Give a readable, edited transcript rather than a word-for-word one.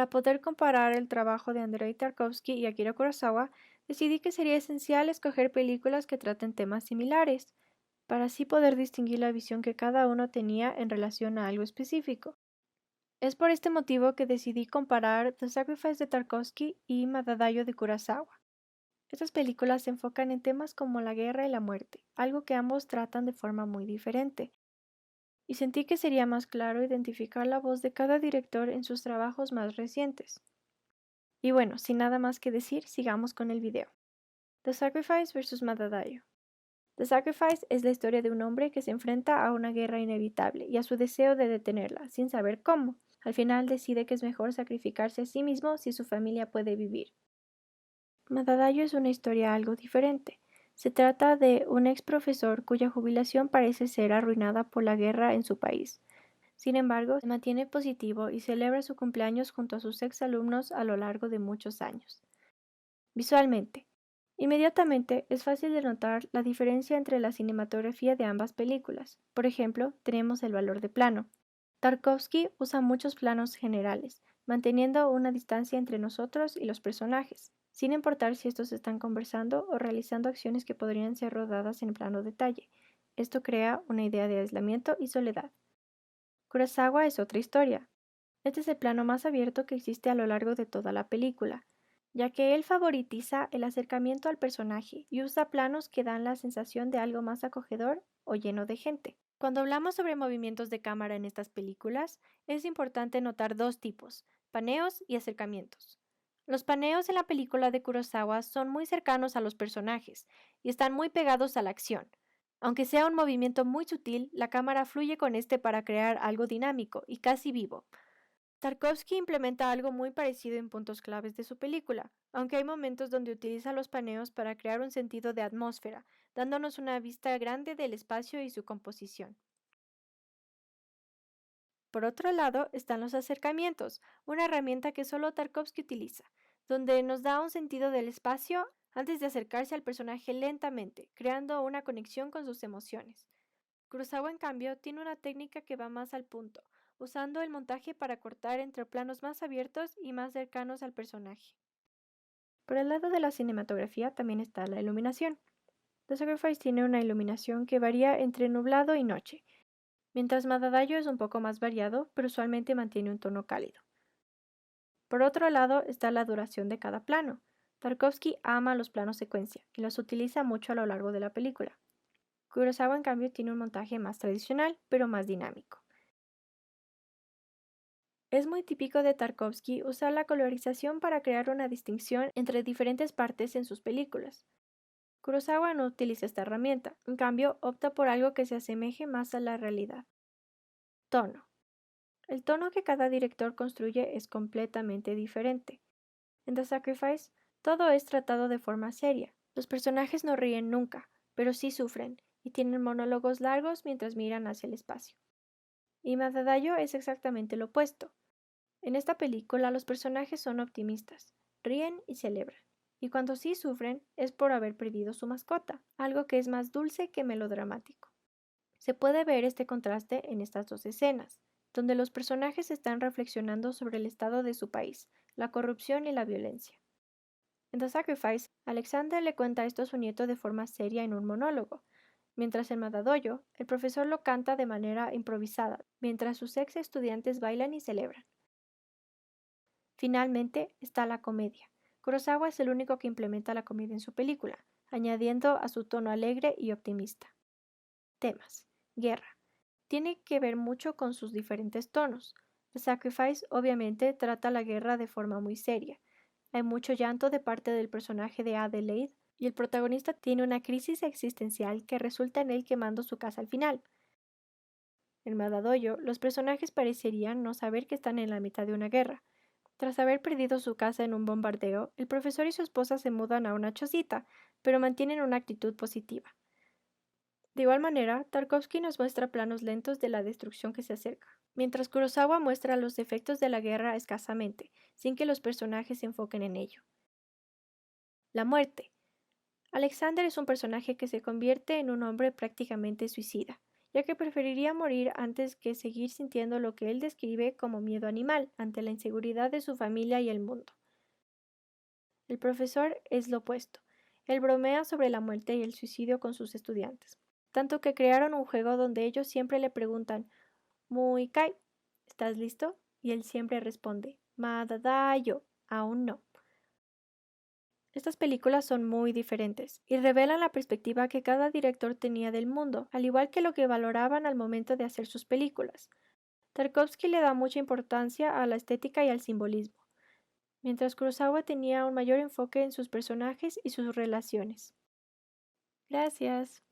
Para poder comparar el trabajo de Andrei Tarkovsky y Akira Kurosawa, decidí que sería esencial escoger películas que traten temas similares, para así poder distinguir la visión que cada uno tenía en relación a algo específico. Es por este motivo que decidí comparar The Sacrifice de Tarkovsky y Madadayo de Kurosawa. Estas películas se enfocan en temas como la guerra y la muerte, algo que ambos tratan de forma muy diferente, y sentí que sería más claro identificar la voz de cada director en sus trabajos más recientes. Y bueno, sin nada más que decir, sigamos con el video. The Sacrifice versus Madadayo. The Sacrifice es la historia de un hombre que se enfrenta a una guerra inevitable y a su deseo de detenerla, sin saber cómo. Al final decide que es mejor sacrificarse a sí mismo si su familia puede vivir. Madadayo es una historia algo diferente. Se trata de un ex profesor cuya jubilación parece ser arruinada por la guerra en su país. Sin embargo, se mantiene positivo y celebra su cumpleaños junto a sus ex alumnos a lo largo de muchos años. Visualmente. Inmediatamente es fácil de notar la diferencia entre la cinematografía de ambas películas. Por ejemplo, tenemos el valor de plano. Tarkovsky usa muchos planos generales, manteniendo una distancia entre nosotros y los personajes, sin importar si estos están conversando o realizando acciones que podrían ser rodadas en plano detalle. Esto crea una idea de aislamiento y soledad. Kurosawa es otra historia. Este es el plano más abierto que existe a lo largo de toda la película, ya que él favoritiza el acercamiento al personaje y usa planos que dan la sensación de algo más acogedor o lleno de gente. Cuando hablamos sobre movimientos de cámara en estas películas, es importante notar dos tipos, paneos y acercamientos. Los paneos en la película de Kurosawa son muy cercanos a los personajes y están muy pegados a la acción. Aunque sea un movimiento muy sutil, la cámara fluye con este para crear algo dinámico y casi vivo. Tarkovsky implementa algo muy parecido en puntos claves de su película, aunque hay momentos donde utiliza los paneos para crear un sentido de atmósfera, dándonos una vista grande del espacio y su composición. Por otro lado, están los acercamientos, una herramienta que solo Tarkovsky utiliza, donde nos da un sentido del espacio antes de acercarse al personaje lentamente, creando una conexión con sus emociones. Kurosawa, en cambio, tiene una técnica que va más al punto, usando el montaje para cortar entre planos más abiertos y más cercanos al personaje. Por el lado de la cinematografía también está la iluminación. The Sacrifice tiene una iluminación que varía entre nublado y noche, mientras Madadayo es un poco más variado, pero usualmente mantiene un tono cálido. Por otro lado está la duración de cada plano. Tarkovsky ama los planos secuencia y los utiliza mucho a lo largo de la película. Kurosawa, en cambio, tiene un montaje más tradicional, pero más dinámico. Es muy típico de Tarkovsky usar la colorización para crear una distinción entre diferentes partes en sus películas. Kurosawa no utiliza esta herramienta, en cambio opta por algo que se asemeje más a la realidad. Tono. El tono que cada director construye es completamente diferente. En The Sacrifice, todo es tratado de forma seria. Los personajes no ríen nunca, pero sí sufren, y tienen monólogos largos mientras miran hacia el espacio. Y Madadayo es exactamente lo opuesto. En esta película los personajes son optimistas, ríen y celebran. Y cuando sí sufren es por haber perdido su mascota, algo que es más dulce que melodramático. Se puede ver este contraste en estas dos escenas, donde los personajes están reflexionando sobre el estado de su país, la corrupción y la violencia. En The Sacrifice, Alexander le cuenta esto a su nieto de forma seria en un monólogo, mientras en Madadoyo, el profesor lo canta de manera improvisada, mientras sus ex estudiantes bailan y celebran. Finalmente está la comedia. Kurosawa es el único que implementa la comedia en su película, añadiendo a su tono alegre y optimista. Temas. Guerra. Tiene que ver mucho con sus diferentes tonos. The Sacrifice obviamente trata la guerra de forma muy seria. Hay mucho llanto de parte del personaje de Adelaide y el protagonista tiene una crisis existencial que resulta en él quemando su casa al final. En Madadoyo, los personajes parecerían no saber que están en la mitad de una guerra. Tras haber perdido su casa en un bombardeo, el profesor y su esposa se mudan a una chocita, pero mantienen una actitud positiva. De igual manera, Tarkovsky nos muestra planos lentos de la destrucción que se acerca, mientras Kurosawa muestra los efectos de la guerra escasamente, sin que los personajes se enfoquen en ello. La muerte. Alexander es un personaje que se convierte en un hombre prácticamente suicida, ya que preferiría morir antes que seguir sintiendo lo que él describe como miedo animal ante la inseguridad de su familia y el mundo. El profesor es lo opuesto. Él bromea sobre la muerte y el suicidio con sus estudiantes, tanto que crearon un juego donde ellos siempre le preguntan, Muy Kai, ¿estás listo? Y él siempre responde, Madadayo, aún no. Estas películas son muy diferentes y revelan la perspectiva que cada director tenía del mundo, al igual que lo que valoraban al momento de hacer sus películas. Tarkovsky le da mucha importancia a la estética y al simbolismo, mientras Kurosawa tenía un mayor enfoque en sus personajes y sus relaciones. Gracias.